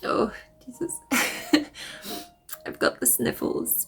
Oh, Jesus. I've got the sniffles.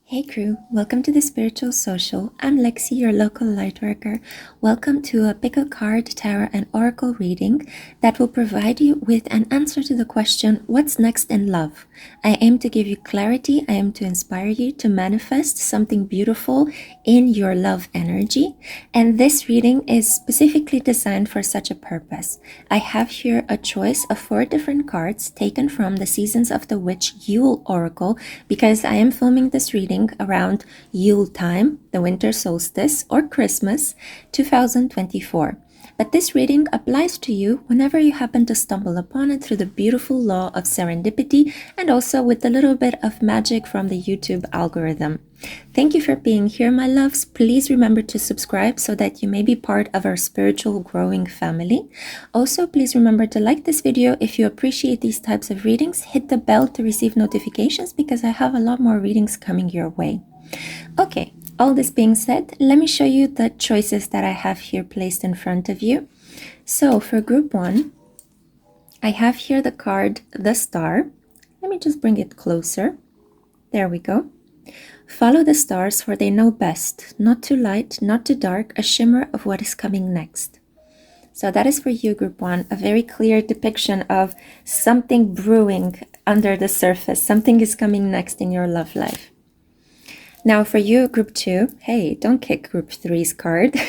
Hey crew, welcome to the Spiritual Social. I'm Lexi, your local lightworker. Welcome to a pickacard, tarot, and oracle reading that will provide you with an answer to the question, what's next in love? I aim to give you clarity. I aim to inspire you to manifest something beautiful in your love energy. And this reading is specifically designed for such a purpose. I have here a choice of 4 different cards taken from the Seasons of the Witch Yule Oracle because I am filming this reading around Yule time, the winter solstice, or Christmas 2024. But this reading applies to you whenever you happen to stumble upon it through the beautiful law of serendipity and also with a little bit of magic from the YouTube algorithm. Thank you for being here, my loves. Please remember to subscribe so that you may be part of our spiritual growing family. Also, please remember to like this video if you appreciate these types of readings. Hit the bell to receive notifications because I have a lot more readings coming your way. Okay, all this being said, let me show you the choices that I have here placed in front of you. So for group 1, I have here the card, the Star. Let me just bring it closer. There we go. Follow the stars, for they know best, not too light, not too dark, a shimmer of what is coming next. So that is for you, group 1, a very clear depiction of something brewing under the surface. Something is coming next in your love life. Now for you, group 2, hey, don't kick group 3's card.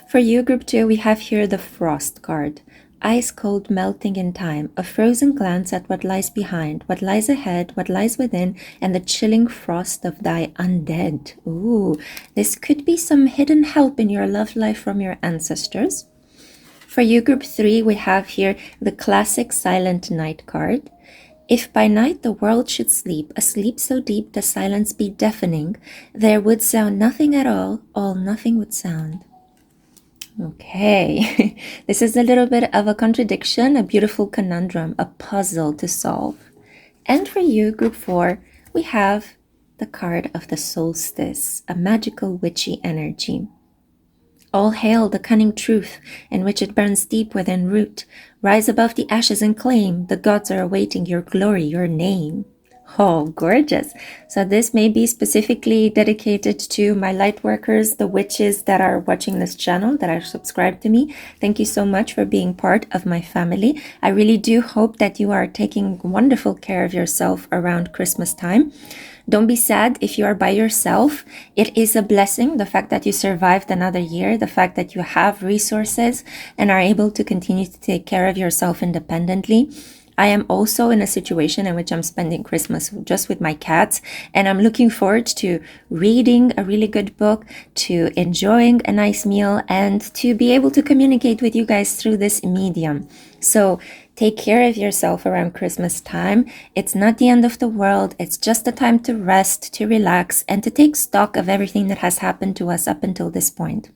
For you, group 2, we have here the Frost card. Ice cold melting in time, a frozen glance at what lies behind, what lies ahead, what lies within, and the chilling frost of thy undead. Ooh, this could be some hidden help in your love life from your ancestors. For you, group 3, we have here the classic Silent Night card. If by night the world should sleep, a sleep so deep the silence be deafening, there would sound nothing at all nothing would sound. Okay, this is a little bit of a contradiction, a beautiful conundrum, a puzzle to solve. And for you, group 4, we have the card of the solstice, a magical witchy energy. All hail the cunning truth in which it burns deep within root. Rise above the ashes and claim the gods are awaiting your glory, your name. Oh, gorgeous. So this may be specifically dedicated to my light workers, the witches that are watching this channel, that are subscribed to me. Thank you so much for being part of my family. I really do hope that you are taking wonderful care of yourself around Christmas time. Don't be sad if you are by yourself. It is a blessing, the fact that you survived another year, the fact that you have resources and are able to continue to take care of yourself independently. I am also in a situation in which I'm spending Christmas just with my cats, and I'm looking forward to reading a really good book, to enjoying a nice meal, and to be able to communicate with you guys through this medium. So take care of yourself around Christmas time. It's not the end of the world. It's just a time to rest, to relax, and to take stock of everything that has happened to us up until this point.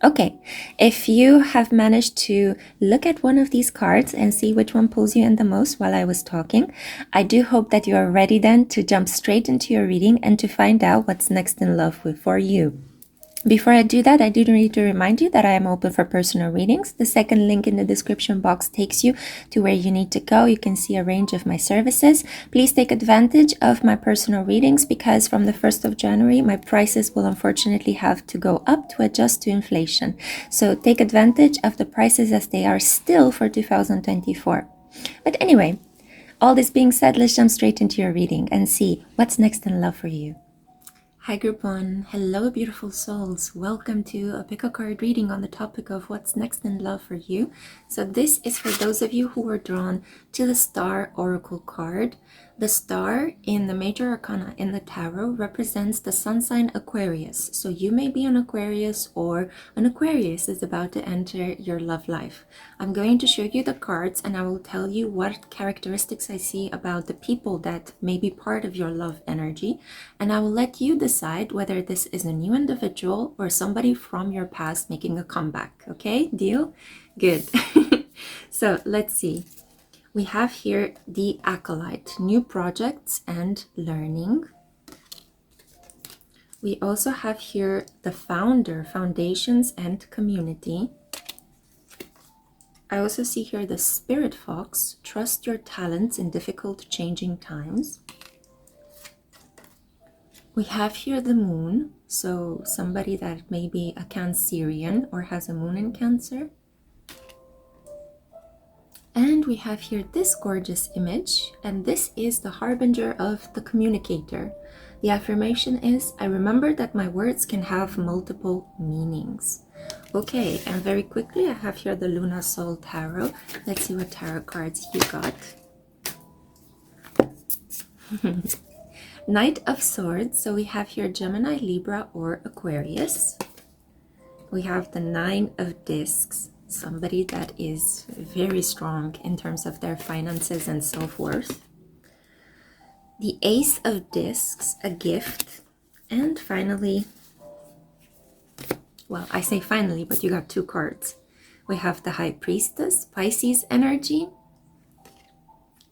Okay, if you have managed to look at one of these cards and see which one pulls you in the most while I was talking, I do hope that you are ready then to jump straight into your reading and to find out what's next in love for you. Before I do that, I do need to remind you that I am open for personal readings. The second link in the description box takes you to where you need to go. You can see a range of my services. Please take advantage of my personal readings because from the 1st of January, my prices will unfortunately have to go up to adjust to inflation. So take advantage of the prices as they are still for 2024. But anyway, all this being said, let's jump straight into your reading and see what's next in love for you. Hi group 1, hello beautiful souls, welcome to a pickacard reading on the topic of what's next in love for you. So this is for those of you who were drawn to the Star Oracle card. The star in the major arcana in the tarot represents the sun sign Aquarius. So you may be an Aquarius or an Aquarius is about to enter your love life. I'm going to show you the cards and I will tell you what characteristics I see about the people that may be part of your love energy. And I will let you decide whether this is a new individual or somebody from your past making a comeback. Okay, deal? Good. So let's see. We have here the Acolyte, new projects and learning. We also have here the Founder, foundations and community. I also see here the Spirit Fox. Trust your talents in difficult changing times. We have here the Moon. So somebody that may be a Cancerian or has a moon in Cancer. And we have here this gorgeous image, and this is the harbinger of the communicator. The affirmation is, I remember that my words can have multiple meanings. Okay, and very quickly I have here the Luna Sol Tarot. Let's see what tarot cards you got. Knight of Swords. So we have here Gemini, Libra, or Aquarius. We have the Nine of Discs. Somebody that is very strong in terms of their finances and self-worth. The Ace of Discs, a gift. And finally, well, I say finally, but you got two cards. We have the High Priestess, Pisces energy.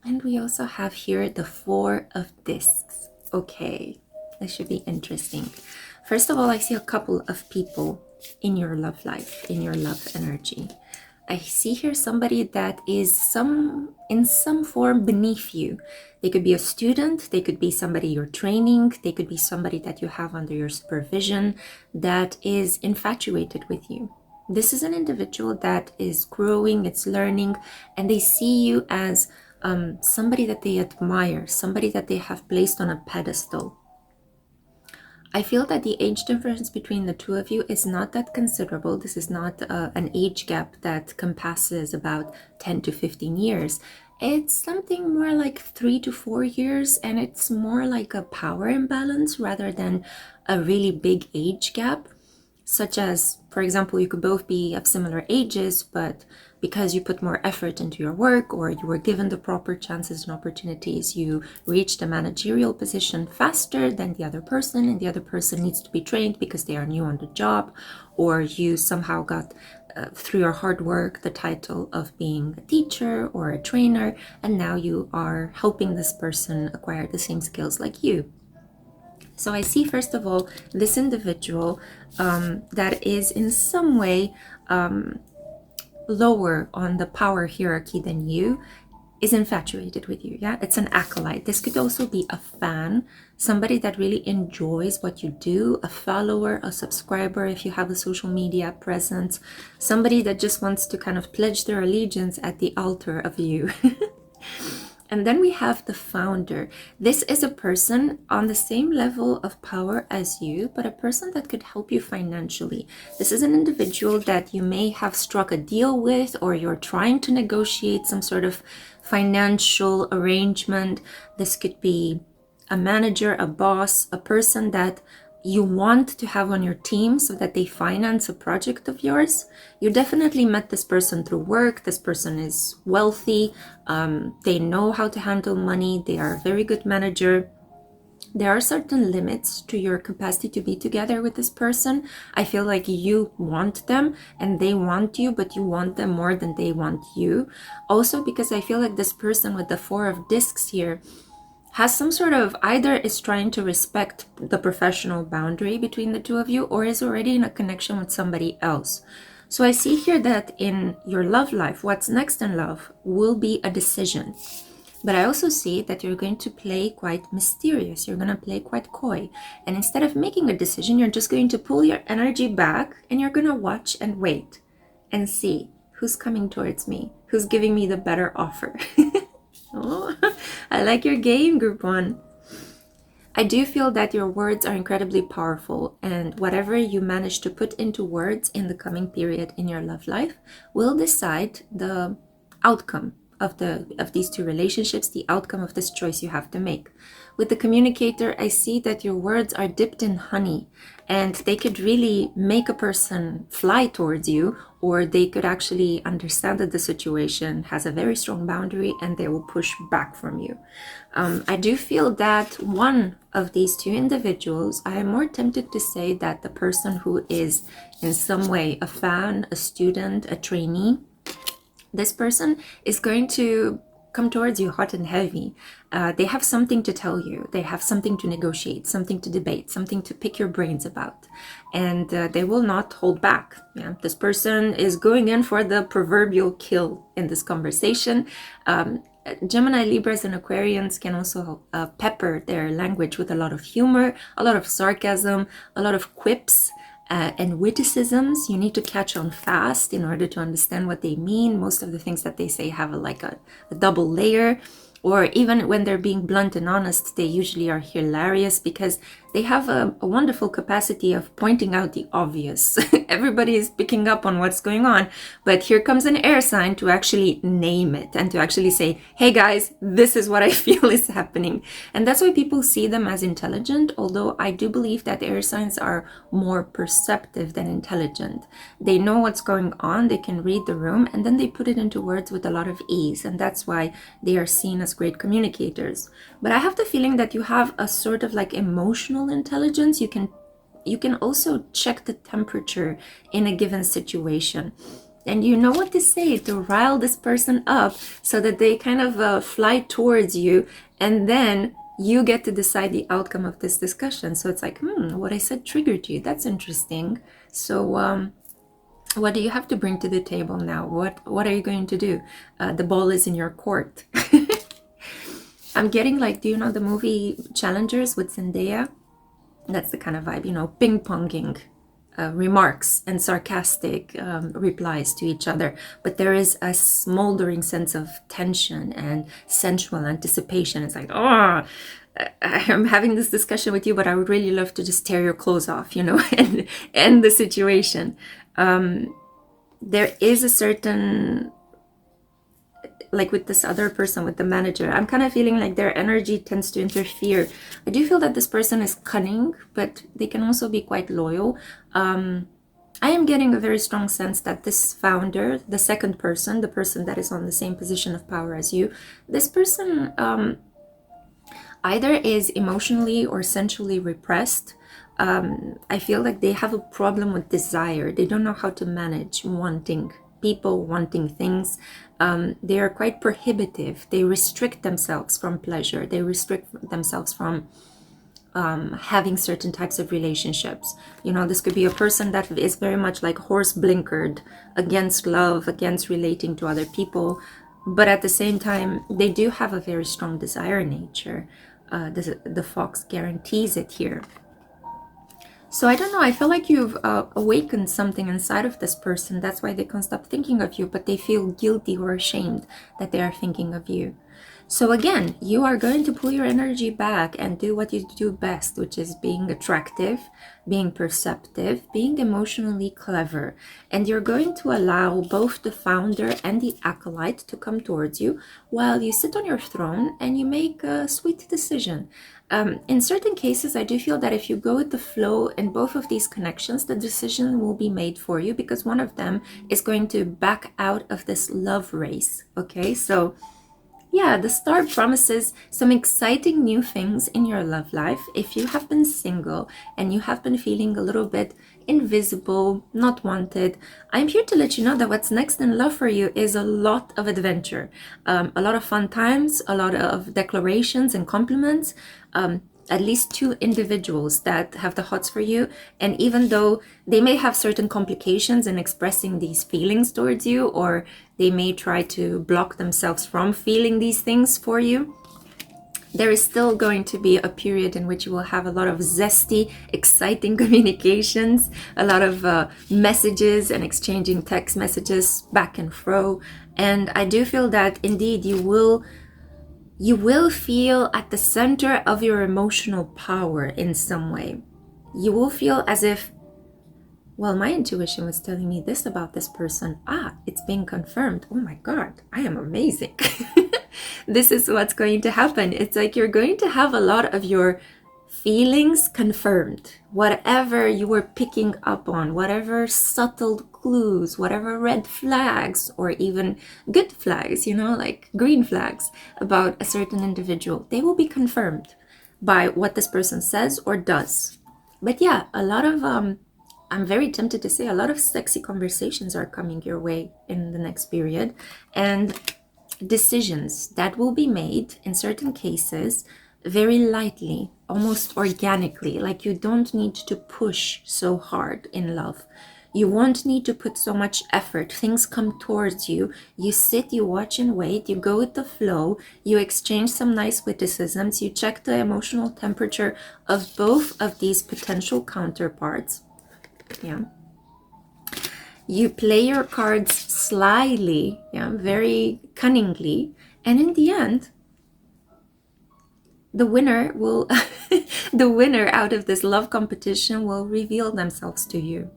And we also have here the Four of Discs. Okay, this should be interesting. First of all, I see a couple of people in your love life, in your love energy. I see here somebody that is in some form beneath you. They could be a student, they could be somebody you're training, they could be somebody that you have under your supervision that is infatuated with you. This is an individual that is growing, it's learning, and they see you as somebody that they admire, somebody that they have placed on a pedestal. I feel that the age difference between the two of you is not that considerable. This is not an age gap that compasses about 10 to 15 years. It's something more like 3 to 4 years, and it's more like a power imbalance rather than a really big age gap. Such as, for example, you could both be of similar ages, but because you put more effort into your work or you were given the proper chances and opportunities, you reached a managerial position faster than the other person, and the other person needs to be trained because they are new on the job, or you somehow got, through your hard work, the title of being a teacher or a trainer, and now you are helping this person acquire the same skills like you. So I see, first of all, this individual that is in some way lower on the power hierarchy than you is infatuated with you. Yeah, it's an acolyte. This could also be a fan, somebody that really enjoys what you do, a follower, a subscriber if you have a social media presence, somebody that just wants to kind of pledge their allegiance at the altar of you. And then we have the founder. This is a person on the same level of power as you, but a person that could help you financially. This is an individual that you may have struck a deal with, or you're trying to negotiate some sort of financial arrangement. This could be a manager, a boss, a person that you want to have on your team so that they finance a project of yours. You definitely met this person through work. This person is wealthy. They know how to handle money. They are a very good manager. There are certain limits to your capacity to be together with this person. I feel like you want them and they want you, but you want them more than they want you. Also because I feel like this person with the Four of Discs here has some sort of, either is trying to respect the professional boundary between the two of you, or is already in a connection with somebody else. So I see here that in your love life, what's next in love will be a decision. But I also see that you're going to play quite mysterious. You're going to play quite coy. And instead of making a decision, you're just going to pull your energy back and you're going to watch and wait and see who's coming towards me, who's giving me the better offer. Oh, I like your game, Group 1. I do feel that your words are incredibly powerful, and whatever you manage to put into words in the coming period in your love life will decide the outcome of these two relationships, the outcome of this choice you have to make. With the communicator, I see that your words are dipped in honey, and they could really make a person fly towards you, or they could actually understand that the situation has a very strong boundary and they will push back from you. I do feel that one of these two individuals, I am more tempted to say that the person who is in some way a fan, a student, a trainee, this person is going to come towards you hot and heavy. They have something to tell you. They have something to negotiate, something to debate, something to pick your brains about. And they will not hold back. Yeah? This person is going in for the proverbial kill in this conversation. Gemini, Libras, and Aquarians can also pepper their language with a lot of humor, a lot of sarcasm, a lot of quips, and witticisms. You need to catch on fast in order to understand what they mean. Most of the things that they say have a double layer. Or even when they're being blunt and honest, they usually are hilarious because they have a wonderful capacity of pointing out the obvious. Everybody is picking up on what's going on, but here comes an air sign to actually name it and to actually say, hey guys, this is what I feel is happening. And that's why people see them as intelligent, although I do believe that air signs are more perceptive than intelligent. They know what's going on, they can read the room, and then they put it into words with a lot of ease, and that's why they are seen as great communicators. But I have the feeling that you have a sort of like emotional intelligence. You can also check the temperature in a given situation, and you know what to say to rile this person up so that they kind of fly towards you, and then you get to decide the outcome of this discussion. So it's like, what I said triggered you. That's interesting. So what do you have to bring to the table now? What are you going to do? The ball is in your court. I'm getting like, do you know the movie Challengers with Zendaya? That's the kind of vibe, you know, ping-ponging remarks and sarcastic replies to each other. But there is a smoldering sense of tension and sensual anticipation. It's like, oh, I'm having this discussion with you, but I would really love to just tear your clothes off, you know, and end the situation. There is a certain, like with this other person, with the manager, I'm kind of feeling like their energy tends to interfere. I do feel that this person is cunning, but they can also be quite loyal. I am getting a very strong sense that this founder, the second person, the person that is on the same position of power as you, this person either is emotionally or sensually repressed. I feel like they have a problem with desire. They don't know how to manage wanting people, wanting things. They are quite prohibitive. They restrict themselves from pleasure. They restrict themselves from having certain types of relationships. You know, this could be a person that is very much like horse blinkered against love, against relating to other people. But at the same time, they do have a very strong desire nature. The fox guarantees it here. So I don't know, I feel like you've awakened something inside of this person. That's why they can't stop thinking of you, but they feel guilty or ashamed that they are thinking of you. So again, you are going to pull your energy back and do what you do best, which is being attractive, being perceptive, being emotionally clever. And you're going to allow both the founder and the acolyte to come towards you while you sit on your throne and you make a sweet decision. In certain cases, I do feel that if you go with the flow in both of these connections, the decision will be made for you because one of them is going to back out of this love race. Okay, so yeah, the star promises some exciting new things in your love life. If you have been single and you have been feeling a little bit invisible, not wanted, I'm here to let you know that what's next in love for you is a lot of adventure, a lot of fun times, a lot of declarations and compliments, at least 2 individuals that have the hots for you. And even though they may have certain complications in expressing these feelings towards you, or they may try to block themselves from feeling these things for you, there is still going to be a period in which you will have a lot of zesty, exciting communications, a lot of messages and exchanging text messages back and fro. And I do feel that indeed you will feel at the center of your emotional power in some way. You will feel as if, well, my intuition was telling me this about this person. It's being confirmed. Oh my God, I am amazing. This is what's going to happen. It's like you're going to have a lot of your feelings confirmed. Whatever you were picking up on, whatever subtle clues, whatever red flags, or even good flags, you know, like green flags about a certain individual, they will be confirmed by what this person says or does. But yeah, a lot of, I'm very tempted to say, a lot of sexy conversations are coming your way in the next period. And decisions that will be made in certain cases very lightly, almost organically. Like you don't need to push so hard in love. You won't need to put so much effort. Things come towards you. You sit, you watch and wait, you go with the flow, you exchange some nice witticisms, you check the emotional temperature of both of these potential counterparts. Yeah. You play your cards slyly, yeah, very cunningly, and in the end, the winner will the winner out of this love competition will reveal themselves to you.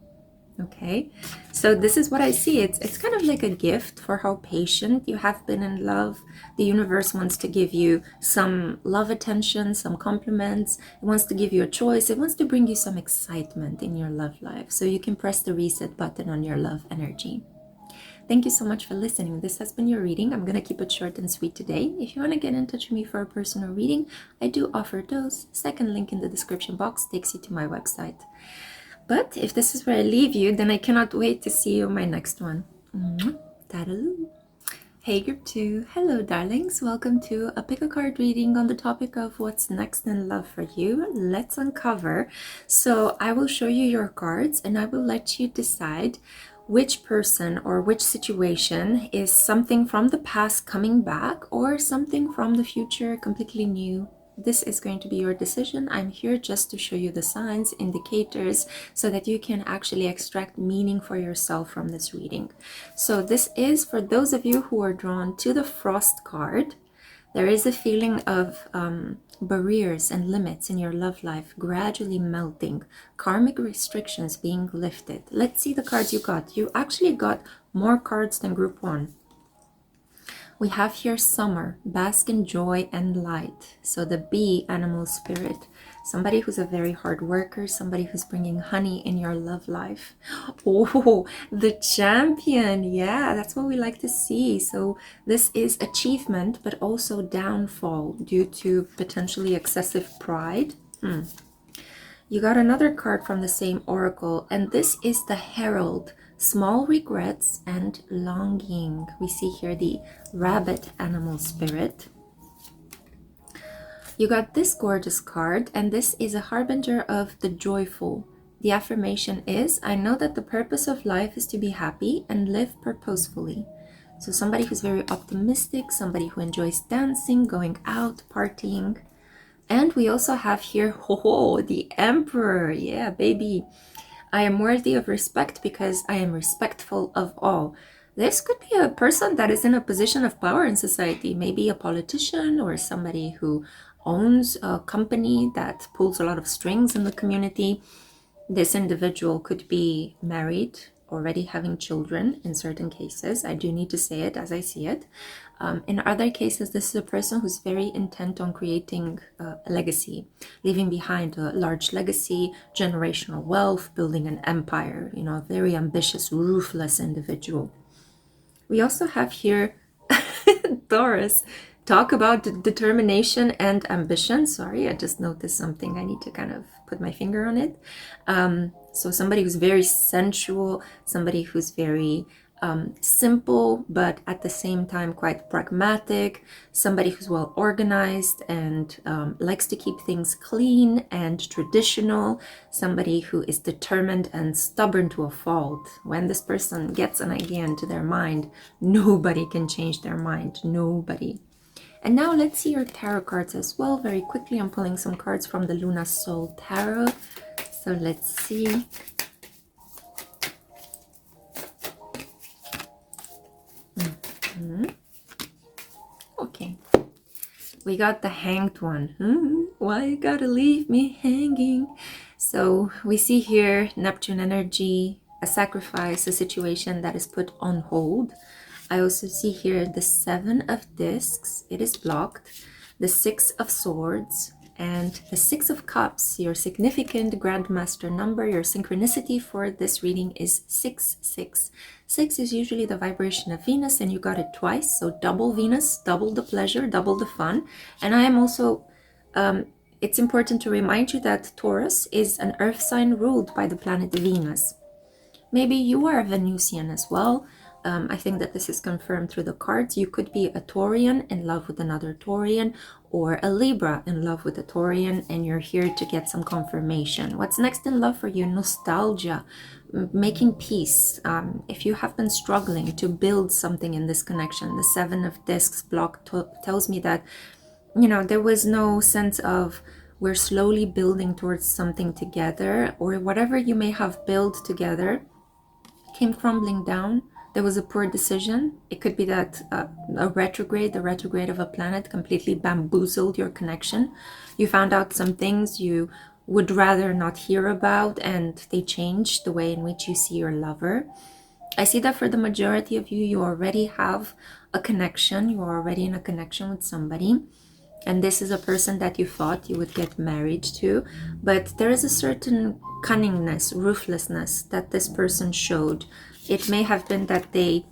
Okay, so this is what I see. It's kind of like a gift for how patient you have been in love. The universe wants to give you some love attention, some compliments. It wants to give you a choice. It wants to bring you some excitement in your love life so you can press the reset button on your love energy. Thank you so much for listening. This has been your reading. I'm going to keep it short and sweet today. If you want to get in touch with me for a personal reading, I do offer those. Second link in the description box takes you to my website. But if this is where I leave you, then I cannot wait to see you in my next one. Tadaloo. Hey group 2, hello darlings, welcome to a pick a card reading on the topic of what's next in love for you. Let's uncover. So I will show you your cards and I will let you decide which person or which situation is something from the past coming back or something from the future completely new. This is going to be your decision. I'm here just to show you the signs, indicators, so that you can actually extract meaning for yourself from this reading. So this is for those of you who are drawn to the Frost card. There is a feeling of barriers and limits in your love life gradually melting, karmic restrictions being lifted. Let's see the cards you got. You actually got more cards than group 1. We have here summer, bask in joy and light. So the bee, animal spirit, somebody who's a very hard worker, somebody who's bringing honey in your love life. Oh, the champion. Yeah, that's what we like to see. So this is achievement, but also downfall due to potentially excessive pride. You got another card from the same oracle, and this is the herald. Small regrets and longing. We see here the rabbit animal spirit. You got this gorgeous card, and this is a harbinger of the joyful. The affirmation is, I know that the purpose of life is to be happy and live purposefully. So somebody who's very optimistic, somebody who enjoys dancing, going out, partying. And we also have here, the emperor. Yeah, baby. I am worthy of respect because I am respectful of all. This could be a person that is in a position of power in society, maybe a politician or somebody who owns a company that pulls a lot of strings in the community. This individual could be married, already having children in certain cases. I do need to say it as I see it. In other cases, this is a person who's very intent on creating a legacy, leaving behind a large legacy, generational wealth, building an empire, you know, a very ambitious, ruthless individual. We also have here Taurus. Talk about determination and ambition. Sorry, I just noticed something. I need to kind of put my finger on it. So somebody who's very sensual, somebody who's very simple, but at the same time quite pragmatic, somebody who's well organized and likes to keep things clean and traditional, somebody who is determined and stubborn to a fault. When this person gets an idea into their mind, nobody can change their mind, nobody. And now let's see your tarot cards as well. Very quickly, I'm pulling some cards from the Luna Soul Tarot. So let's see. Okay. We got the Hanged one. Why you gotta leave me hanging? So we see here Neptune energy, a sacrifice, a situation that is put on hold. I also see here the 7 of discs. It is blocked. The 6 of swords and the 6 of cups. Your significant grandmaster number, your synchronicity for this reading is 666. 6 is usually the vibration of Venus, and you got it twice. So double Venus, double the pleasure, double the fun. And I am also, it's important to remind you that Taurus is an earth sign ruled by the planet Venus. Maybe you are a Venusian as well. I think that this is confirmed through the cards. You could be a Taurian in love with another Taurian, or a Libra in love with a Taurian, and you're here to get some confirmation. What's next in love for you? Nostalgia, making peace. If you have been struggling to build something in this connection, the Seven of Discs block tells me that, you know, there was no sense of we're slowly building towards something together, or whatever you may have built together came crumbling down. There was a poor decision. It could be that the retrograde of a planet completely bamboozled your connection. You found out some things you would rather not hear about, and they changed the way in which you see your lover. I see that for the majority of you, you already have a connection. You are already in a connection with somebody. And this is a person that you thought you would get married to. But there is a certain cunningness, ruthlessness that this person showed. It may have been that they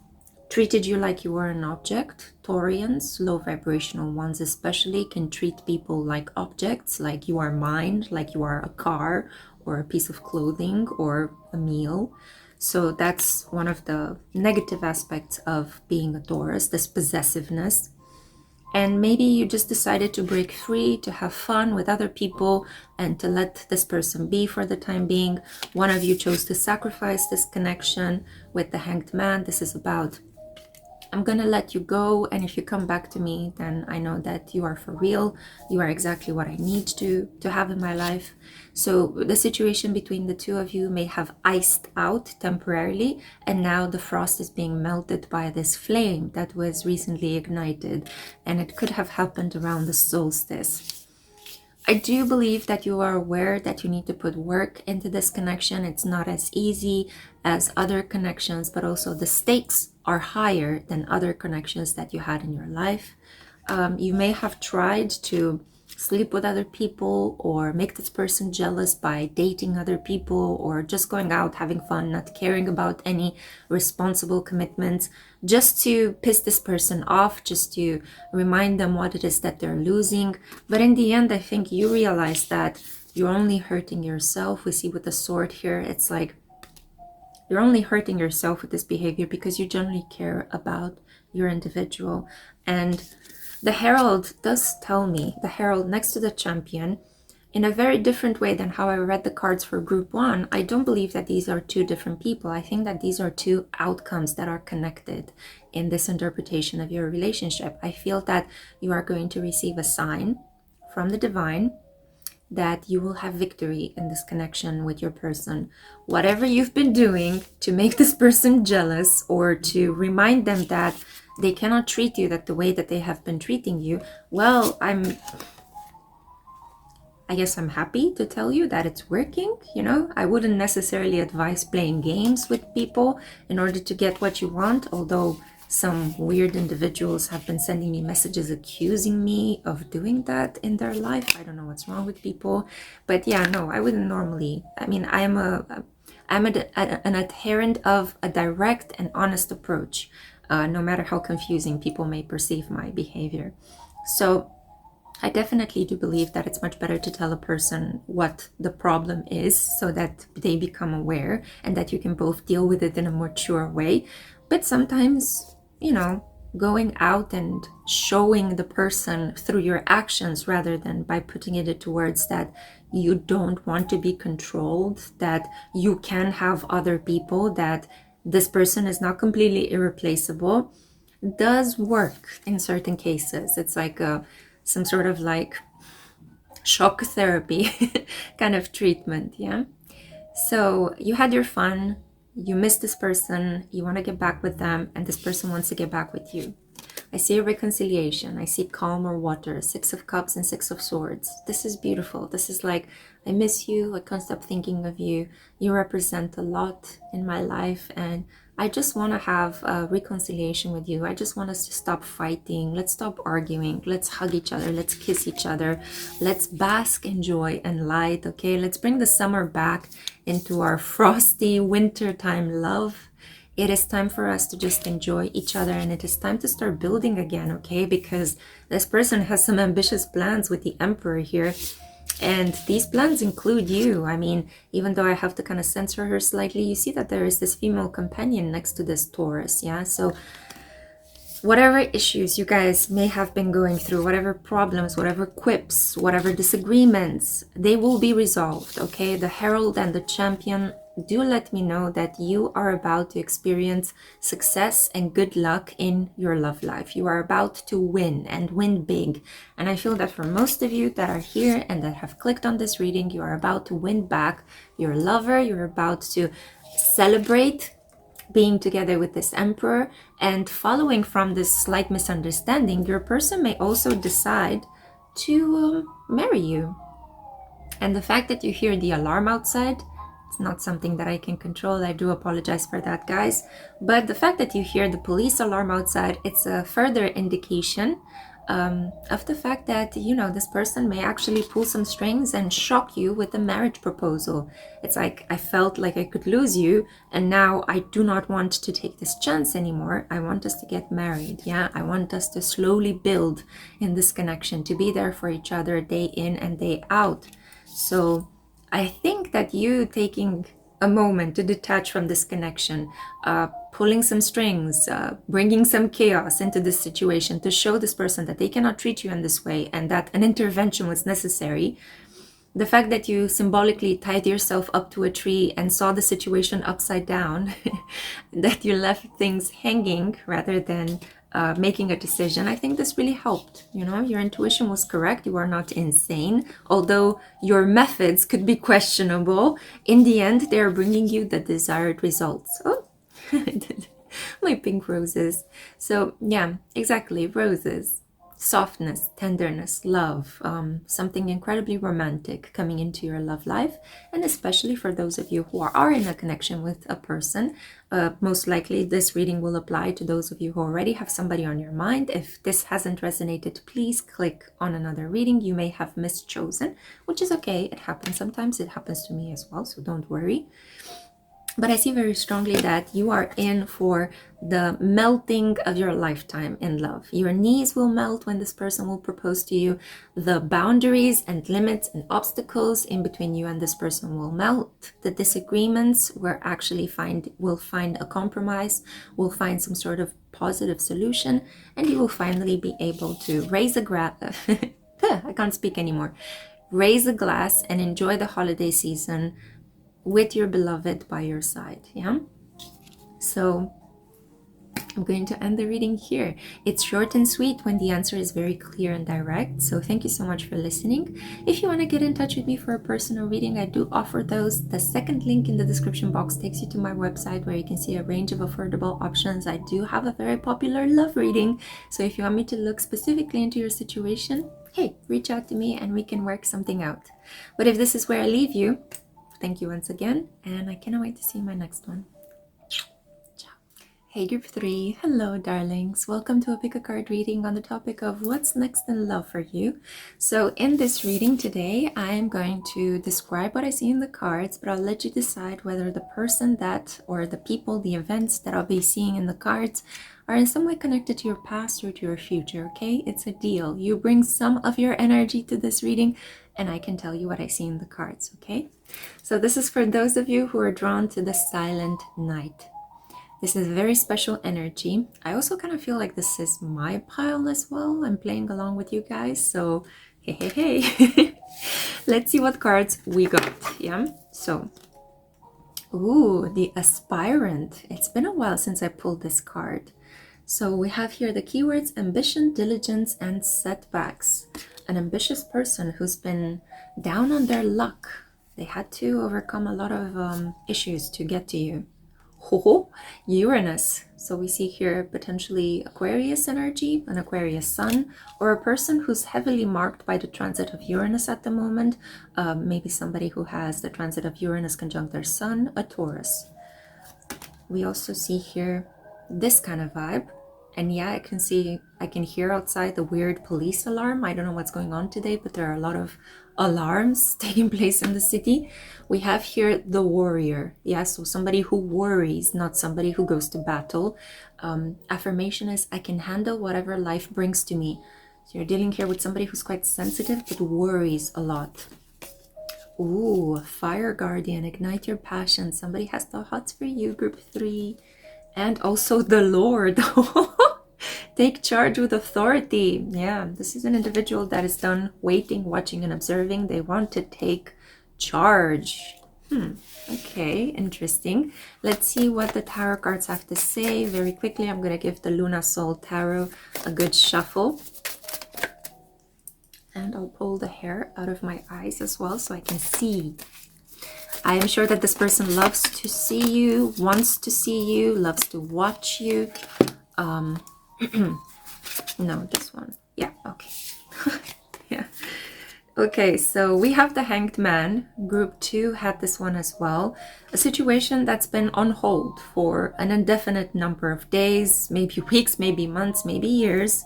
treated you like you were an object. Taurians, low vibrational ones especially, can treat people like objects, like you are mine, like you are a car or a piece of clothing or a meal. So that's one of the negative aspects of being a Taurus, this possessiveness. And maybe you just decided to break free, to have fun with other people, and to let this person be for the time being. One of you chose to sacrifice this connection with the Hanged Man. This is about, I'm gonna let you go, and if you come back to me, then I know that you are for real. You are exactly what I need to have in my life. So the situation between the two of you may have iced out temporarily, and now the frost is being melted by this flame that was recently ignited, and it could have happened around the solstice. I do believe that you are aware that you need to put work into this connection. It's not as easy as other connections, but also the stakes are higher than other connections that you had in your life. You may have tried to sleep with other people or make this person jealous by dating other people or just going out, having fun, not caring about any responsible commitments, just to piss this person off, just to remind them what it is that they're losing. But in the end, I think you realize that you're only hurting yourself. We see with the sword here, it's like you're only hurting yourself with this behavior because you generally care about your individual. And the Herald does tell me, the Herald next to the Champion, in a very different way than how I read the cards for group 1, I don't believe that these are two different people. I think that these are two outcomes that are connected in this interpretation of your relationship. I feel that you are going to receive a sign from the divine that you will have victory in this connection with your person. Whatever you've been doing to make this person jealous or to remind them that they cannot treat you that the way that they have been treating you, well, I guess I'm happy to tell you that it's working. You know, I wouldn't necessarily advise playing games with people in order to get what you want, although some weird individuals have been sending me messages accusing me of doing that in their life. I don't know what's wrong with people, but yeah, no, I wouldn't normally. I mean, I'm an adherent of a direct and honest approach, no matter how confusing people may perceive my behavior. So I definitely do believe that it's much better to tell a person what the problem is so that they become aware and that you can both deal with it in a mature way. But sometimes, you know, going out and showing the person through your actions rather than by putting it into words that you don't want to be controlled, that you can have other people, that this person is not completely irreplaceable, does work in certain cases. It's like some sort of like shock therapy kind of treatment, yeah? So you had your fun, you miss this person, you want to get back with them, and this person wants to get back with you. I see a reconciliation. I see calmer water, 6 of Cups and 6 of Swords. This is beautiful. This is like, I miss you. I can't stop thinking of you. You represent a lot in my life, and I just want to have a reconciliation with you. I just want us to stop fighting. Let's stop arguing. Let's hug each other. Let's kiss each other. Let's bask in joy and light, okay? Let's bring the summer back into our frosty wintertime love. It is time for us to just enjoy each other, and it is time to start building again, okay? Because this person has some ambitious plans with the Emperor here. And these plans include you. I mean, even though I have to kind of censor her slightly, you see that there is this female companion next to this Taurus, yeah? So whatever issues you guys may have been going through, whatever problems, whatever quips, whatever disagreements, they will be resolved, okay? The Herald and the Champion do let me know that you are about to experience success and good luck in your love life. You are about to win, and win big. And I feel that for most of you that are here and that have clicked on this reading, you are about to win back your lover. You're about to celebrate being together with this emperor. And following from this slight misunderstanding, your person may also decide to marry you. And the fact that you hear the alarm outside, it's not something that I can control. I do apologize for that, guys. But the fact that you hear the police alarm outside, it's a further indication of the fact that, you know, this person may actually pull some strings and shock you with a marriage proposal. It's like, I felt like I could lose you, and now I do not want to take this chance anymore. I want us to get married. Yeah, I want us to slowly build in this connection, to be there for each other day in and day out. So I think that you taking a moment to detach from this connection, pulling some strings, bringing some chaos into this situation to show this person that they cannot treat you in this way and that an intervention was necessary. The fact that you symbolically tied yourself up to a tree and saw the situation upside down, that you left things hanging rather than making a decision, I think this really helped. You know, your intuition was correct. You are not insane. Although your methods could be questionable, in the end, they are bringing you the desired results. Oh, my pink roses. So yeah, exactly, roses. Softness, tenderness, love, something incredibly romantic coming into your love life. And especially for those of you who are in a connection with a person, most likely this reading will apply to those of you who already have somebody on your mind. If this hasn't resonated, please click on another reading. You may have mischosen, which is okay. It happens sometimes. It happens to me as well, so don't worry. But I see very strongly that you are in for the melting of your lifetime in love. Your knees will melt when this person will propose to you. The boundaries and limits and obstacles in between you and this person will melt. The disagreements will find a compromise, will find some sort of positive solution, and you will finally be able to raise I can't speak anymore. Raise a glass and enjoy the holiday season with your beloved by your side. Yeah, so I'm going to end the reading here. It's short and sweet when the answer is very clear and direct. So thank you so much for listening. If you want to get in touch with me for a personal reading, I do offer those. The second link in the description box takes you to my website where you can see a range of affordable options. I do have a very popular love reading, so if you want me to look specifically into your situation, hey, reach out to me and we can work something out. But if this is where I leave you, thank you once again, and I cannot wait to see you in my next one. Ciao. Hey group 3, hello darlings. Welcome to a pick a card reading on the topic of what's next in love for you. So in this reading today, I am going to describe what I see in the cards, but I'll let you decide whether the person that, or the people, the events that I'll be seeing in the cards are in some way connected to your past or to your future, okay? It's a deal. You bring some of your energy to this reading, and I can tell you what I see in the cards, okay? So this is for those of you who are drawn to the silent night. This is a very special energy. I also kind of feel like this is my pile as well. I'm playing along with you guys, so hey. Let's see what cards we got, yeah? So, ooh, the Aspirant. It's been a while since I pulled this card. So we have here the keywords ambition, diligence, and setbacks. An ambitious person who's been down on their luck. They had to overcome a lot of issues to get to you. Uranus. So we see here potentially Aquarius energy, an Aquarius sun, or a person who's heavily marked by the transit of Uranus at the moment. Maybe somebody who has the transit of Uranus conjunct their sun, a Taurus. We also see here this kind of vibe. And yeah, I can hear outside the weird police alarm. I don't know what's going on today, but there are a lot of alarms taking place in the city. We have here the warrior. Yeah, so somebody who worries, not somebody who goes to battle. Affirmation is, I can handle whatever life brings to me. So you're dealing here with somebody who's quite sensitive, but worries a lot. Ooh, fire guardian, ignite your passion. Somebody has the hots for you, group 3. And also the Lord. Take charge with authority. Yeah, this is an individual that is done waiting, watching, and observing. They want to take charge. Okay, interesting. Let's see what the tarot cards have to say. Very quickly, I'm going to give the Luna Soul Tarot a good shuffle. And I'll pull the hair out of my eyes as well so I can see. I am sure that this person loves to see you, wants to see you, loves to watch you. No, this one. Yeah, okay. Yeah. Okay, so we have the Hanged Man. Group 2 had this one as well. A situation that's been on hold for an indefinite number of days, maybe weeks, maybe months, maybe years.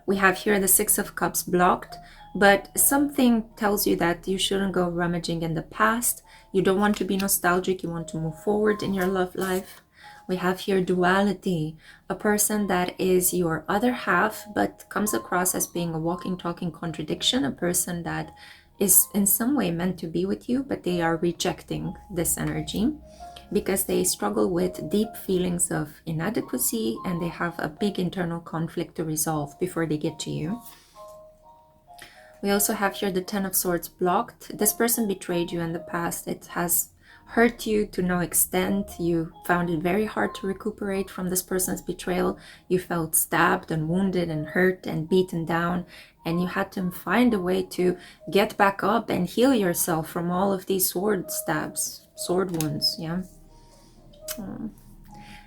We have here the Six of Cups blocked, but something tells you that you shouldn't go rummaging in the past. You don't want to be nostalgic. You want to move forward in your love life. We have here duality, a person that is your other half, but comes across as being a walking, talking contradiction, a person that is in some way meant to be with you, but they are rejecting this energy because they struggle with deep feelings of inadequacy and they have a big internal conflict to resolve before they get to you. We also have here the Ten of Swords blocked. This person betrayed you in the past. It has hurt you to no extent. You found it very hard to recuperate from this person's betrayal. You felt stabbed and wounded and hurt and beaten down, and you had to find a way to get back up and heal yourself from all of these sword stabs, sword wounds. Yeah.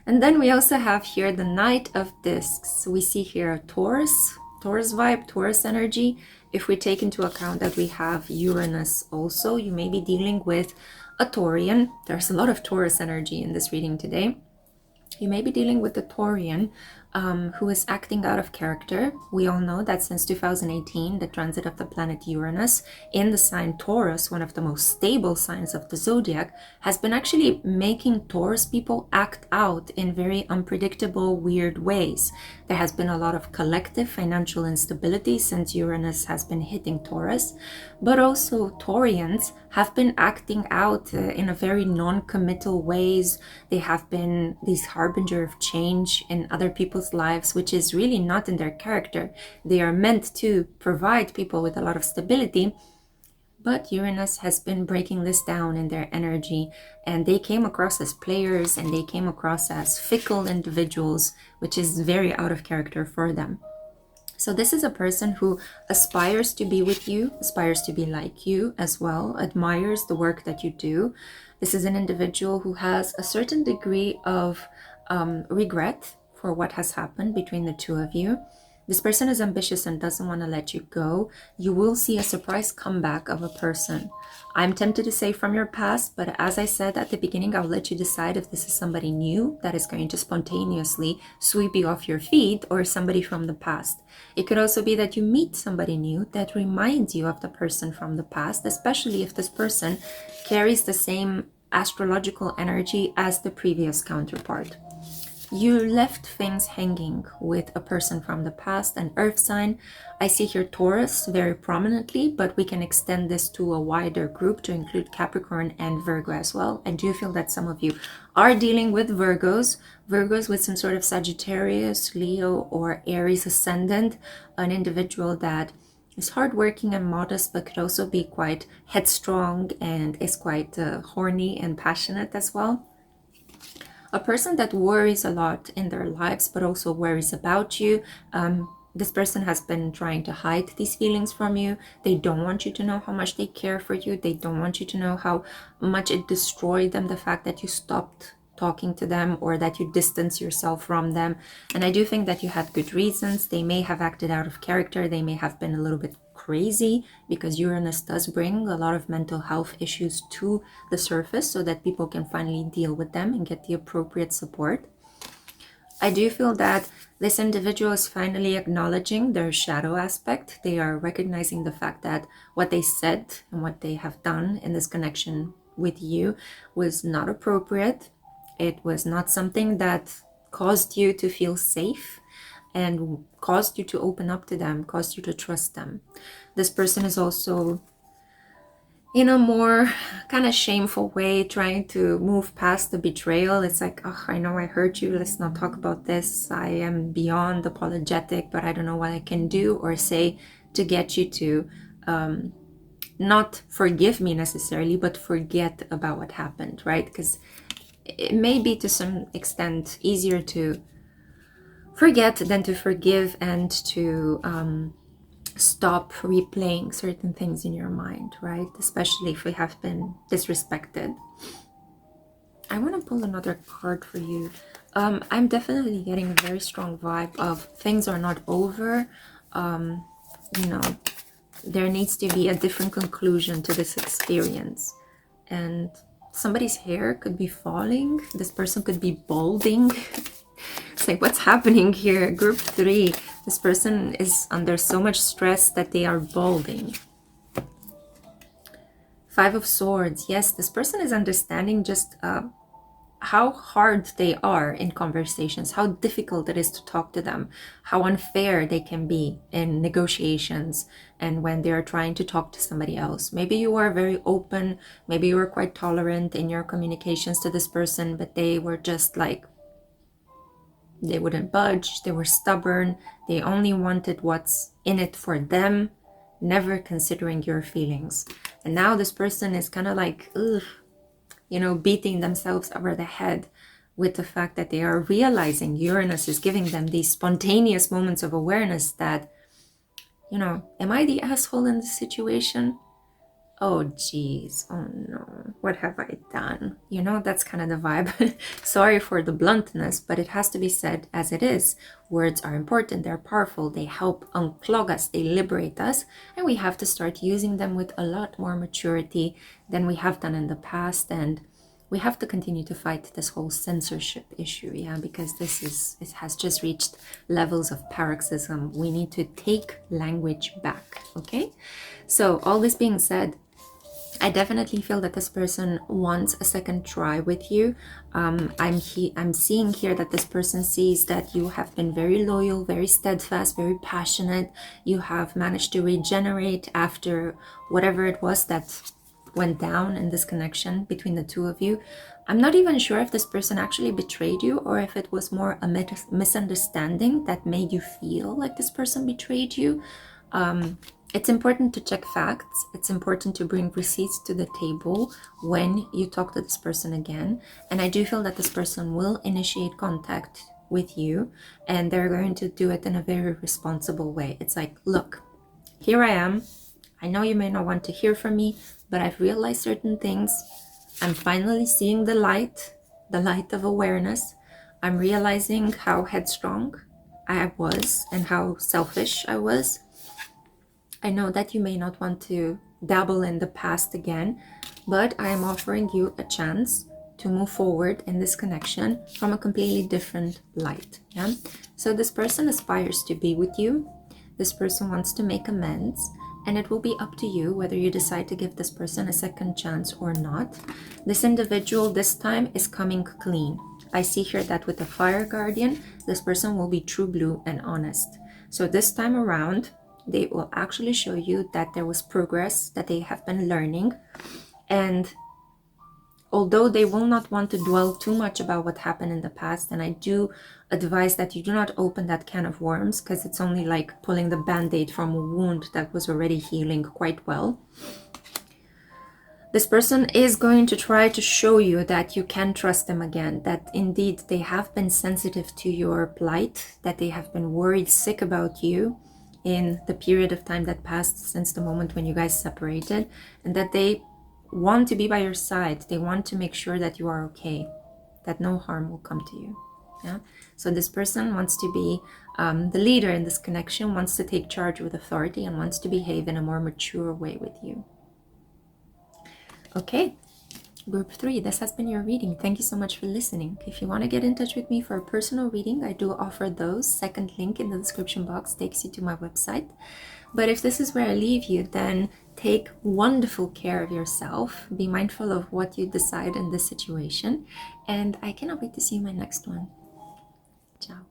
And then we also have here the Knight of Discs. We see here a Taurus vibe, Taurus energy. If we take into account that we have Uranus also, you may be dealing with a Taurian. There's a lot of Taurus energy in this reading today. You may be dealing with a Taurian who is acting out of character. We all know that since 2018, the transit of the planet Uranus in the sign Taurus, one of the most stable signs of the zodiac, has been actually making Taurus people act out in very unpredictable, weird ways. There has been a lot of collective financial instability since Uranus has been hitting Taurus, but also Taurians have been acting out in a very non-committal ways. They have been these harbinger of change in other people's lives, which is really not in their character. They are meant to provide people with a lot of stability, but Uranus has been breaking this down in their energy, and they came across as players and they came across as fickle individuals, which is very out of character for them. So this is a person who aspires to be with you, aspires to be like you as well, admires the work that you do. This is an individual who has a certain degree of regret for what has happened between the two of you. This person is ambitious and doesn't want to let you go. You will see a surprise comeback of a person. I'm tempted to say from your past, but as I said at the beginning, I'll let you decide if this is somebody new that is going to spontaneously sweep you off your feet or somebody from the past. It could also be that you meet somebody new that reminds you of the person from the past, especially if this person carries the same astrological energy as the previous counterpart. You left things hanging with a person from the past, an earth sign. I see here Taurus very prominently, but we can extend this to a wider group to include Capricorn and Virgo as well. I do feel that some of you are dealing with Virgos with some sort of Sagittarius, Leo, or Aries ascendant, an individual that is hardworking and modest, but could also be quite headstrong and is quite horny and passionate as well. A person that worries a lot in their lives, but also worries about you. This person has been trying to hide these feelings from you. They don't want you to know how much they care for you. They don't want you to know how much it destroyed them, the fact that you stopped talking to them or that you distance yourself from them. And I do think that you had good reasons. They may have acted out of character. They may have been a little bit crazy, because Uranus does bring a lot of mental health issues to the surface so that people can finally deal with them and get the appropriate support. I do feel that this individual is finally acknowledging their shadow aspect. They are recognizing the fact that what they said and what they have done in this connection with you was not appropriate. It was not something that caused you to feel safe and caused you to open up to them, caused you to trust them. This person is also in a more kind of shameful way, trying to move past the betrayal. It's like, oh, I know I hurt you, let's not talk about this. I am beyond apologetic, but I don't know what I can do or say to get you to not forgive me necessarily, but forget about what happened, right? Because it may be to some extent easier to forget than to forgive, and to stop replaying certain things in your mind, right? Especially if we have been disrespected. I want to pull another card for you. I'm definitely getting a very strong vibe of things are not over. You know, there needs to be a different conclusion to this experience. And somebody's hair could be falling. This person could be balding. It's like, what's happening here? Group 3, this person is under so much stress that they are balding. 5 of Swords. Yes, this person is understanding just how hard they are in conversations, how difficult it is to talk to them, how unfair they can be in negotiations and when they are trying to talk to somebody else. Maybe you are very open, maybe you were quite tolerant in your communications to this person, but they were just like, they wouldn't budge, they were stubborn, they only wanted what's in it for them, never considering your feelings. And now this person is kind of like, ugh, you know, beating themselves over the head with the fact that they are realizing Uranus is giving them these spontaneous moments of awareness that, you know, am I the asshole in this situation? Oh geez, oh no, what have I done? You know, that's kind of the vibe. Sorry for the bluntness, but it has to be said as it is. Words are important, they're powerful, they help unclog us, they liberate us, and we have to start using them with a lot more maturity than we have done in the past. And we have to continue to fight this whole censorship issue, yeah, because it has just reached levels of paroxysm. We need to take language back, okay? So all this being said, I definitely feel that this person wants a second try with you. I'm seeing here that this person sees that you have been very loyal, very steadfast, very passionate. You have managed to regenerate after whatever it was that went down in this connection between the two of you. I'm not even sure if this person actually betrayed you or if it was more a misunderstanding that made you feel like this person betrayed you. It's important to check facts. It's important to bring receipts to the table when you talk to this person again. And I do feel that this person will initiate contact with you, and they're going to do it in a very responsible way. It's like, look, here I am. I know you may not want to hear from me, but I've realized certain things. I'm finally seeing the light of awareness. I'm realizing how headstrong I was and how selfish I was. I know that you may not want to dabble in the past again, but I am offering you a chance to move forward in this connection from a completely different light. Yeah. So this person aspires to be with you. This person wants to make amends, and it will be up to you whether you decide to give this person a second chance or not. This individual this time is coming clean. I see here that with the Fire Guardian, this person will be true blue and honest. So this time around, they will actually show you that there was progress, that they have been learning. And although they will not want to dwell too much about what happened in the past, and I do advise that you do not open that can of worms, because it's only like pulling the band-aid from a wound that was already healing quite well. This person is going to try to show you that you can trust them again, that indeed they have been sensitive to your plight, that they have been worried sick about you in the period of time that passed since the moment when you guys separated, and that they want to be by your side. They want to make sure that you are okay, that no harm will come to you. Yeah. So this person wants to be the leader in this connection, wants to take charge with authority, and wants to behave in a more mature way with you. Okay, Group 3, this has been your reading. Thank you so much for listening. If you want to get in touch with me for a personal reading, I do offer those. Second link in the description box takes you to my website. But if this is where I leave you, then take wonderful care of yourself. Be mindful of what you decide in this situation. And I cannot wait to see you in my next one. Ciao.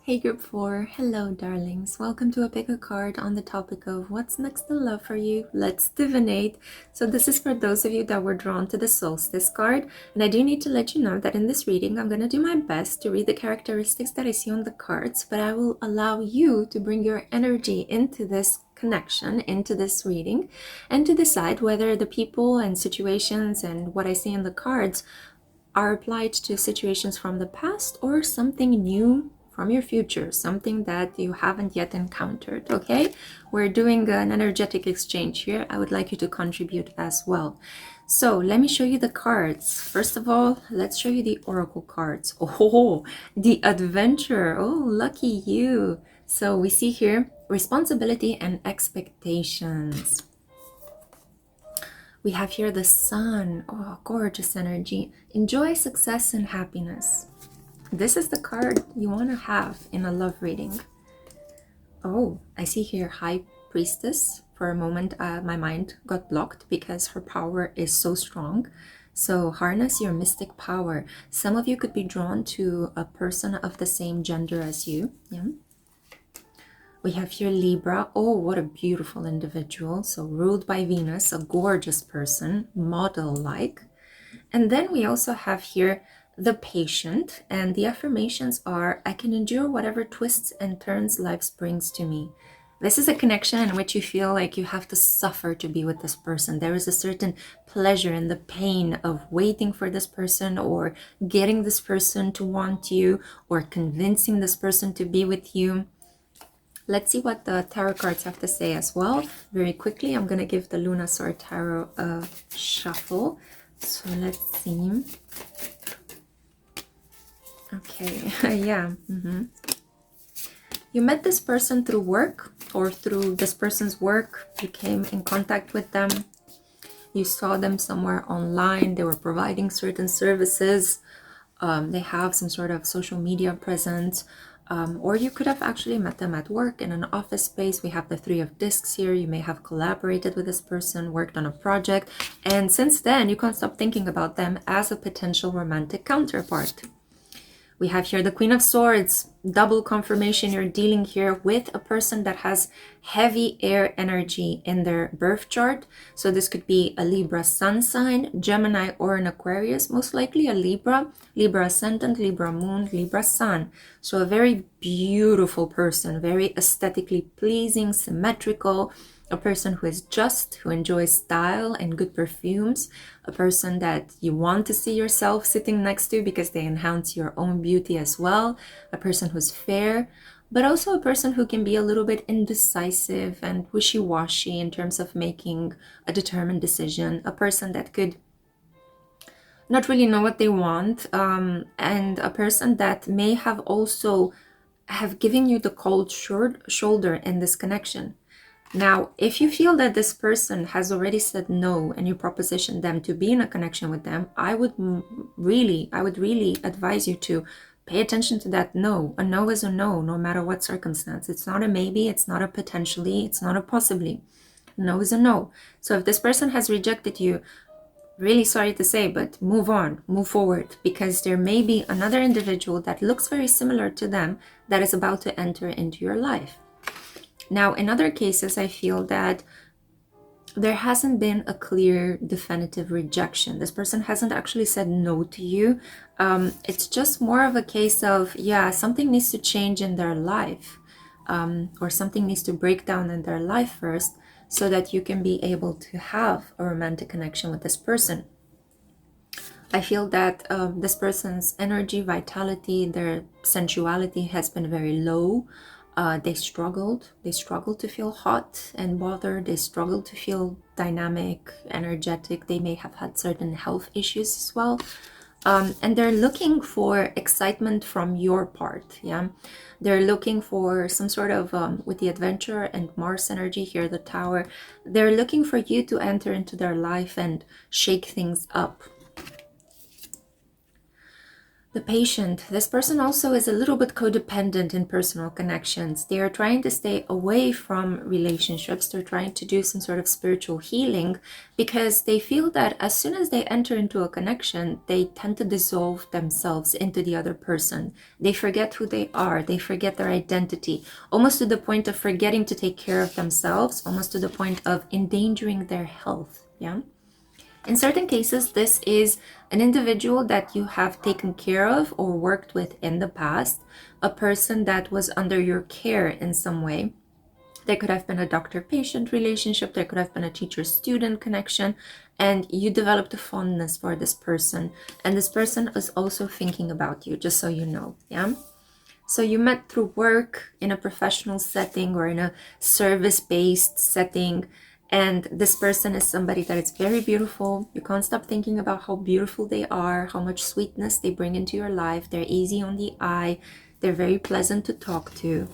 Hey group 4, hello darlings. Welcome to a pick a card on the topic of what's next in love for you. Let's divinate. So this is for those of you that were drawn to the Solstice card. And I do need to let you know that in this reading, I'm going to do my best to read the characteristics that I see on the cards, but I will allow you to bring your energy into this connection, into this reading, and to decide whether the people and situations and what I see in the cards are applied to situations from the past or something new from your future, something that you haven't yet encountered. Okay, we're doing an energetic exchange here. I would like you to contribute as well. So let me show you the cards. First of all, let's show you the oracle cards. Oh, the adventure. Oh, lucky you. So we see here responsibility and expectations. We have here the sun. Oh, gorgeous energy. Enjoy success and happiness. This is the card you want to have in a love reading. Oh, I see here High Priestess. For a moment, my mind got blocked because her power is so strong. So harness your mystic power. Some of you could be drawn to a person of the same gender as you. Yeah. We have here Libra. Oh, what a beautiful individual. So ruled by Venus, a gorgeous person, model-like. And then we also have here the patient, and the affirmations are, I can endure whatever twists and turns life brings to me. This is a connection in which you feel like you have to suffer to be with this person. There is a certain pleasure in the pain of waiting for this person or getting this person to want you or convincing this person to be with you. Let's see what the tarot cards have to say as well. Very quickly, I'm going to give the Lunasaur Tarot a shuffle. So let's see. Okay, yeah. You met this person through work or through this person's work. You came in contact with them. You saw them somewhere online. They were providing certain services. They have some sort of social media presence. Or you could have actually met them at work in an office space. We have the Three of Discs here. You may have collaborated with this person, worked on a project. And since then, you can't stop thinking about them as a potential romantic counterpart. We have here the Queen of Swords, double confirmation. You're dealing here with a person that has heavy air energy in their birth chart. So this could be a Libra sun sign, Gemini, or an Aquarius, most likely a Libra, Libra ascendant, Libra moon, Libra sun. So a very beautiful person, very aesthetically pleasing, symmetrical, a person who is just, who enjoys style and good perfumes, a person that you want to see yourself sitting next to because they enhance your own beauty as well, a person who's fair, but also a person who can be a little bit indecisive and wishy-washy in terms of making a determined decision, a person that could not really know what they want, and a person that may have also have given you the cold shoulder in this connection. Now, if you feel that this person has already said no and you propositioned them to be in a connection with them, I would really advise you to pay attention to that no. A no is a no, no matter what circumstance. It's not a maybe, it's not a potentially, it's not a possibly. No is a no. So if this person has rejected you, really sorry to say, but move on, move forward, because there may be another individual that looks very similar to them that is about to enter into your life. Now, in other cases, I feel that there hasn't been a clear, definitive rejection. This person hasn't actually said no to you. It's just more of a case of, yeah, something needs to change in their life, or something needs to break down in their life first so that you can be able to have a romantic connection with this person. I feel that this person's energy, vitality, their sensuality has been very low. They struggled to feel hot and bothered. They struggled to feel dynamic, energetic. They may have had certain health issues as well. And they're looking for excitement from your part. Yeah, they're looking for some sort of, with the adventure and Mars energy here, the Tower, they're looking for you to enter into their life and shake things up. The patient, this person also is a little bit codependent in personal connections. They are trying to stay away from relationships. They're trying to do some sort of spiritual healing because they feel that as soon as they enter into a connection, they tend to dissolve themselves into the other person. They forget who they are. They forget their identity, almost to the point of forgetting to take care of themselves, almost to the point of endangering their health. Yeah. In certain cases, this is an individual that you have taken care of or worked with in the past, a person that was under your care in some way. There could have been a doctor-patient relationship, there could have been a teacher-student connection, and you developed a fondness for this person. And this person is also thinking about you, just so you know, yeah? So you met through work in a professional setting or in a service-based setting, and this person is somebody that is very beautiful. You can't stop thinking about how beautiful they are, how much sweetness they bring into your life. They're easy on the eye. They're very pleasant to talk to.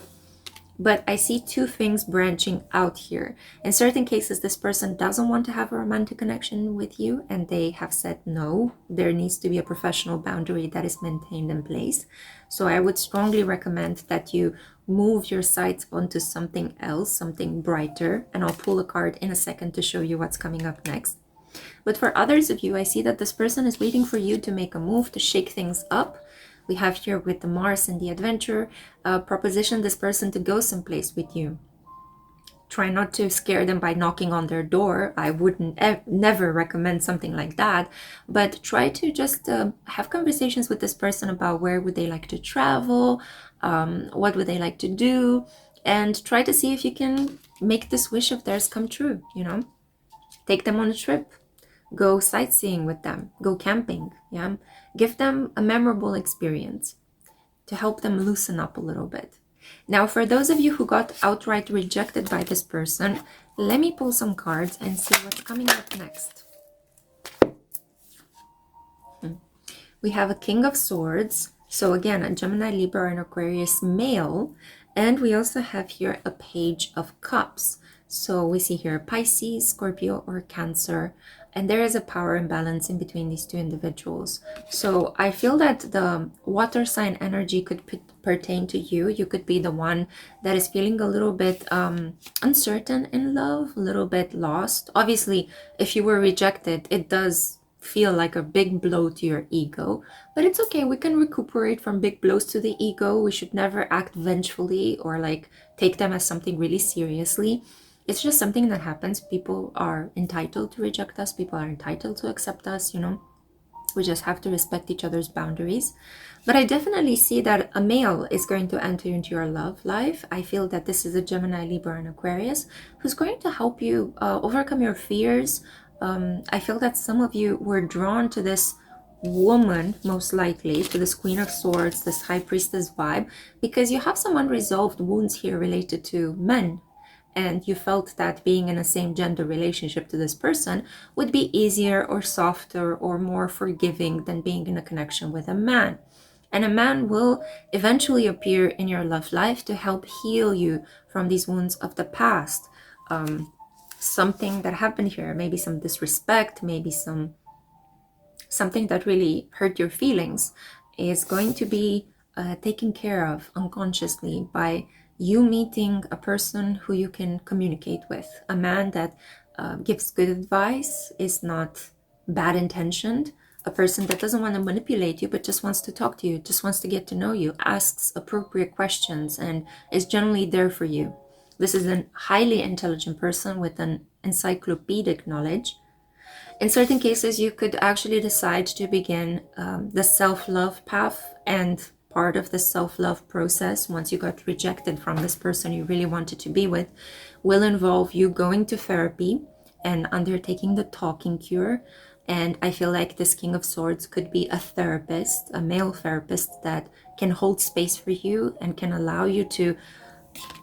But I see two things branching out here. In certain cases, this person doesn't want to have a romantic connection with you and they have said no. There needs to be a professional boundary that is maintained in place. So I would strongly recommend that you move your sights onto something else, something brighter. And I'll pull a card in a second to show you what's coming up next. But for others of you, I see that this person is waiting for you to make a move, to shake things up. We have here with the Mars and the adventure, proposition this person to go someplace with you. Try not to scare them by knocking on their door. I wouldn't never recommend something like that. But try to just have conversations with this person about where would they like to travel, what would they like to do, and try to see if you can make this wish of theirs come true, you know? Take them on a trip. Go sightseeing with them, go camping, yeah? Give them a memorable experience to help them loosen up a little bit. Now, for those of you who got outright rejected by this person, let me pull some cards and see what's coming up next. We have a King of Swords. So again, a Gemini, Libra, and Aquarius male. And we also have here a Page of Cups. So we see here Pisces, Scorpio, or Cancer. And there is a power imbalance in between these two individuals. So I feel that the water sign energy could pertain to you. You could be the one that is feeling a little bit uncertain in love, a little bit lost. Obviously, if you were rejected, it does feel like a big blow to your ego. But it's okay. We can recuperate from big blows to the ego. We should never act vengefully or like take them as something really seriously. It's just something that happens. People are entitled to reject us. People are entitled to accept us, you know. We just have to respect each other's boundaries. But I definitely see that a male is going to enter into your love life. I feel that this is a Gemini, Libra, and Aquarius who's going to help you overcome your fears. I feel that some of you were drawn to this woman, most likely, to this Queen of Swords, this High Priestess vibe, because you have some unresolved wounds here related to men. And you felt that being in a same gender relationship to this person would be easier or softer or more forgiving than being in a connection with a man. And a man will eventually appear in your love life to help heal you from these wounds of the past. Something that happened here, maybe some disrespect, maybe something that really hurt your feelings, is going to be taken care of unconsciously by you meeting a person who you can communicate with, a man that gives good advice, is not bad intentioned, a person that doesn't want to manipulate you but just wants to talk to you, just wants to get to know you, asks appropriate questions, and is generally there for you. This is a highly intelligent person with an encyclopedic knowledge. In certain cases, you could actually decide to begin the self-love path, and part of the self-love process, once you got rejected from this person you really wanted to be with, will involve you going to therapy and undertaking the talking cure. And I feel like this King of Swords could be a therapist, a male therapist that can hold space for you and can allow you to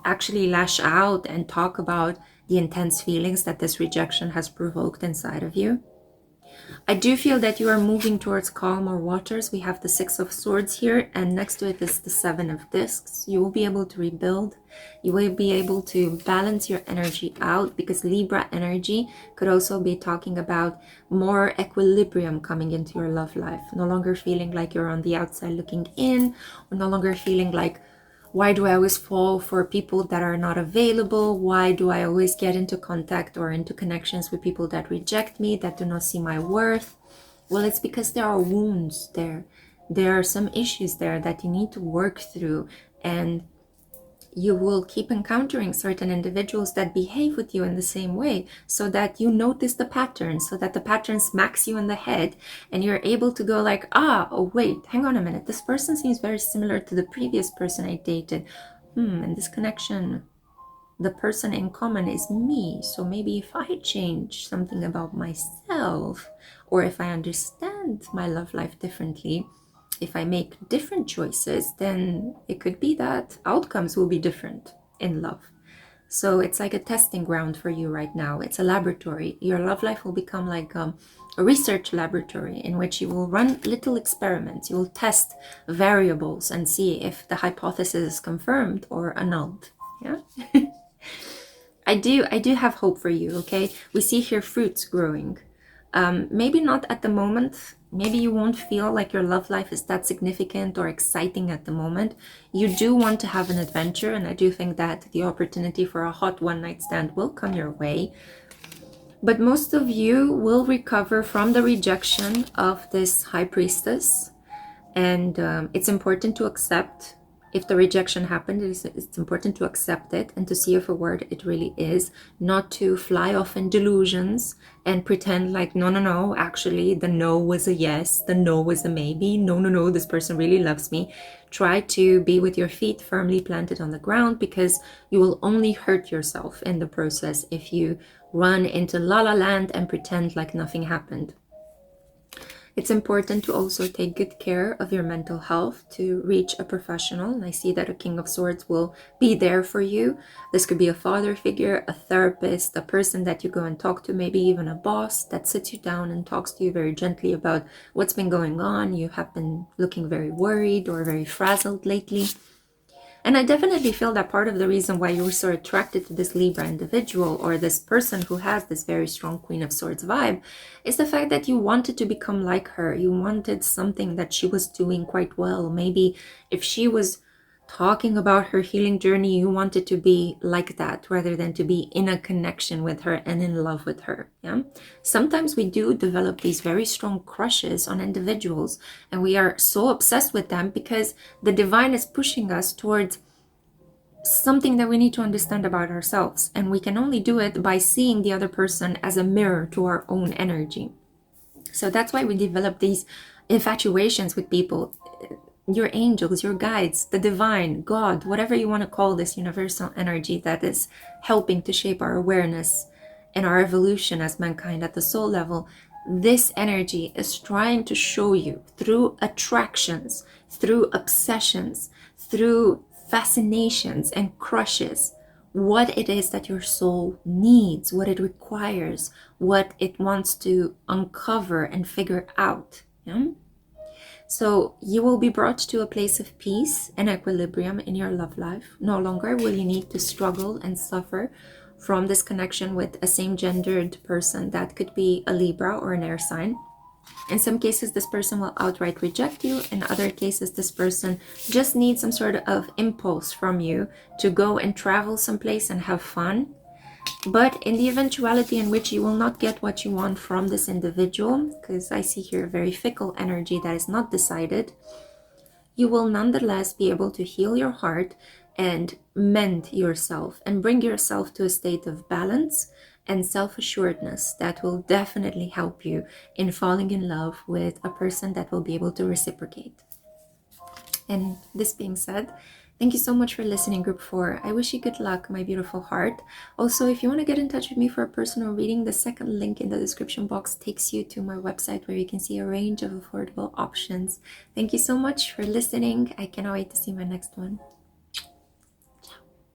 actually lash out and talk about the intense feelings that this rejection has provoked inside of you. I do feel that you are moving towards calmer waters. We have the Six of Swords here, and next to it is the Seven of Discs. You will be able to rebuild. You will be able to balance your energy out, because Libra energy could also be talking about more equilibrium coming into your love life. No longer feeling like you're on the outside looking in, or no longer feeling like, why do I always fall for people that are not available? Why do I always get into contact or into connections with people that reject me, that do not see my worth? Well, it's because there are wounds there. There are some issues there that you need to work through, and you will keep encountering certain individuals that behave with you in the same way, so that you notice the patterns, so that the pattern smacks you in the head and you're able to go like, oh wait, hang on a minute, this person seems very similar to the previous person I dated. And this connection, the person in common is me. So maybe if I change something about myself, or if I understand my love life differently, if I make different choices, then it could be that outcomes will be different in love. So it's like a testing ground for you right now. It's a laboratory. Your love life will become like a research laboratory in which you will run little experiments. You will test variables and see if the hypothesis is confirmed or annulled. Yeah. I do have hope for you, okay? We see here fruits growing. Maybe not at the moment. Maybe you won't feel like your love life is that significant or exciting at the moment. You do want to have an adventure, and I do think that the opportunity for a hot one-night stand will come your way. But most of you will recover from the rejection of this high priestess, and it's important to accept. If the rejection happened, it's important to accept it and to see if a word it really is, not to fly off in delusions and pretend like, no, actually the no was a yes, the no was a maybe, no, this person really loves me. Try to be with your feet firmly planted on the ground, because you will only hurt yourself in the process if you run into la la land and pretend like nothing happened. It's important to also take good care of your mental health, to reach a professional. And I see that a King of Swords will be there for you. This could be a father figure, a therapist, a person that you go and talk to, maybe even a boss that sits you down and talks to you very gently about what's been going on. You have been looking very worried or very frazzled lately. And I definitely feel that part of the reason why you were so attracted to this Libra individual, or this person who has this very strong Queen of Swords vibe, is the fact that you wanted to become like her. You wanted something that she was doing quite well. Maybe if she was talking about her healing journey, you wanted to be like that, rather than to be in a connection with her and in love with her. Yeah. Sometimes we do develop these very strong crushes on individuals, and we are so obsessed with them because the divine is pushing us towards something that we need to understand about ourselves, and we can only do it by seeing the other person as a mirror to our own energy. So that's why we develop these infatuations with people, your angels, your guides, the divine, God, whatever you want to call this universal energy that is helping to shape our awareness and our evolution as mankind at the soul level. This energy is trying to show you through attractions, through obsessions, through fascinations and crushes, what it is that your soul needs, what it requires, what it wants to uncover and figure out. Yeah? So you will be brought to a place of peace and equilibrium in your love life. No longer will you need to struggle and suffer from this connection with a same-gendered person. That could be a Libra or an air sign. In some cases, this person will outright reject you. In other cases, this person just needs some sort of impulse from you to go and travel someplace and have fun. But in the eventuality in which you will not get what you want from this individual, because I see here a very fickle energy that is not decided, you will nonetheless be able to heal your heart and mend yourself and bring yourself to a state of balance and self-assuredness that will definitely help you in falling in love with a person that will be able to reciprocate. And this being said, thank you so much for listening, Group 4. I wish you good luck, my beautiful heart. Also, if you want to get in touch with me for a personal reading, the second link in the description box takes you to my website where you can see a range of affordable options. Thank you so much for listening. I cannot wait to see my next one.